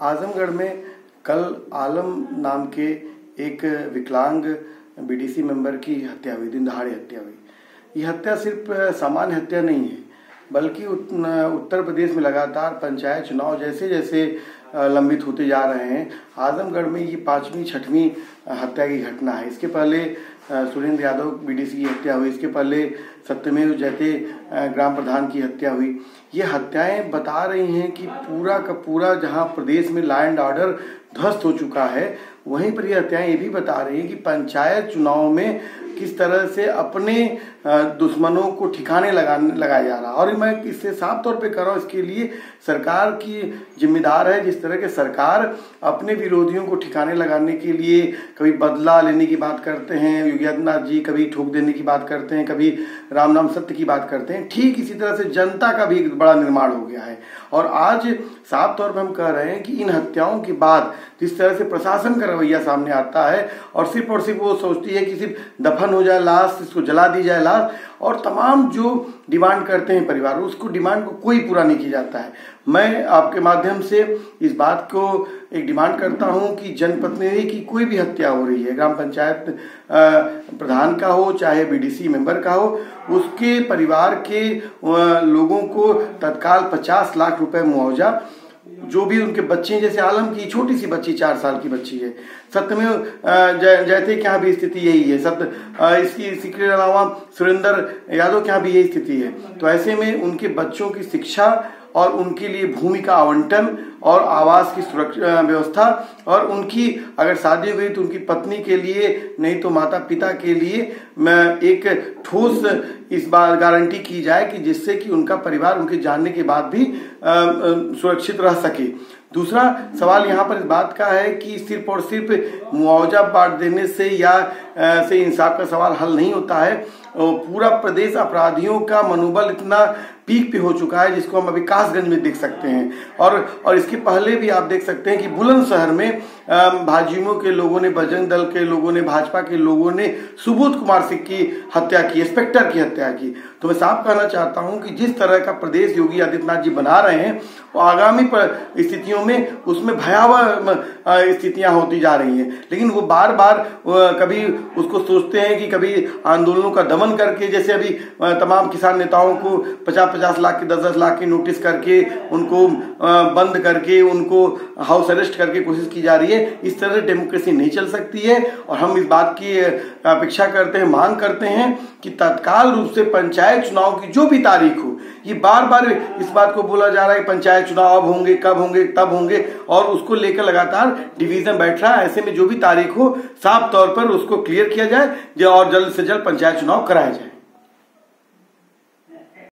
आजमगढ़ में कल आलम नाम के एक विकलांग बीडीसी मेंबर की हत्या हुई, दिन दहाड़े हत्या हुई। ये हत्या सिर्फ सामान्य हत्या नहीं है, बल्कि उत्तर प्रदेश में लगातार पंचायत चुनाव जैसे जैसे लंबित होते जा रहे हैं, आजमगढ़ में ये 5वीं 6वीं हत्या की घटना है। इसके पहले सुरेंद्र यादव बीडीसी की हत्या हुई, इसके पहले सत्यमेव जयते ग्राम प्रधान की हत्या हुई। ये हत्याएं बता रही हैं कि पूरा का पूरा जहां प्रदेश में लॉ एंड ऑर्डर ध्वस्त हो चुका है, वहीं पर ये हत्याएं ये भी बता रही हैं कि पंचायत चुनाव में किस तरह से अपने दुश्मनों को ठिकाने लगाया जा रहा है। और मैं इससे साफ तौर पे कर रहा हूँ, इसके लिए सरकार की जिम्मेदार है। जिस तरह के सरकार अपने विरोधियों को ठिकाने लगाने के लिए कभी बदला लेने की बात करते हैं, योगी आदित्यनाथ जी कभी ठोक देने की बात करते हैं, कभी राम नाम सत्य की बात करते हैं, ठीक इसी तरह से जनता का भी एक बड़ा निर्माण हो गया है। और आज साफ तौर पर हम कह रहे हैं कि इन हत्याओं के बाद जिस तरह से प्रशासन का रवैया सामने आता है और सिर्फ वो सोचती है कि सिर्फ दफन हो जाए लाश, इसको जला दी जाए लाश, और तमाम जो डिमांड करते हैं परिवार, उसको डिमांड को कोई पूरा नहीं किया जाता है। मैं आपके माध्यम से इस बात को एक डिमांड करता हूं कि जनप्रतिनिधि की कोई भी हत्या हो रही है, ग्राम पंचायत प्रधान का हो चाहे बीडीसी मेंबर का हो, उसके परिवार के लोगों को तत्काल 50 लाख रुपए मुआवजा, जो भी उनके बच्चे हैं, जैसे आलम की छोटी सी बच्ची 4 साल की बच्ची है, सत्यमेव जयते के यहाँ भी स्थिति यही है, इसके अलावा सुरेंद्र यादव के यहाँ भी यही स्थिति है। तो ऐसे में उनके बच्चों की शिक्षा और उनके लिए भूमि का आवंटन और आवास की सुरक्षा व्यवस्था, और उनकी अगर शादी हुई तो उनकी पत्नी के लिए, नहीं तो माता पिता के लिए एक ठोस इस बार गारंटी की जाए कि जिससे कि उनका परिवार उनके जानने के बाद भी सुरक्षित रह सके। दूसरा सवाल यहाँ पर इस बात का है कि सिर्फ और सिर्फ मुआवजा बांट देने से या से इंसाफ का सवाल हल नहीं होता है। पूरा प्रदेश अपराधियों का मनोबल इतना पीक पे हो चुका है, जिसको हम अभी कासगंज में देख सकते हैं, और इसके पहले भी आप देख सकते हैं कि बुलंदशहर में भाजयुमो के लोगों ने, बजरंग दल के लोगों ने, भाजपा के लोगों ने सुबोध कुमार सिंह की हत्या की, इंस्पेक्टर की हत्या की। तो मैं साफ कहना चाहता हूं कि जिस तरह का प्रदेश योगी आदित्यनाथ जी बना रहे हैं, वो आगामी स्थितियों में उसमें भयावह स्थितियां होती जा रही हैं। लेकिन वो बार बार कभी उसको सोचते हैं कि कभी आंदोलनों का दमन करके, जैसे अभी तमाम किसान नेताओं को 50-50 लाख की 10-10 लाख की नोटिस करके, उनको बंद करके, उनको हाउस अरेस्ट करके कोशिश की जा रही है। इस तरह से डेमोक्रेसी नहीं चल सकती है। और हम इस बात की अपेक्षा करते हैं, मांग करते हैं कि तत्काल रूप से पंचायत चुनाव की जो भी तारीख हो, ये बार बार इस बात को बोला जा रहा है कि पंचायत चुनाव अब होंगे, कब होंगे, तब होंगे, और उसको लेकर लगातार डिवीजन बैठ रहा है। ऐसे में जो भी तारीख हो, साफ तौर पर उसको क्लियर किया जाए और जल्द से जल्द पंचायत चुनाव कराया जाए।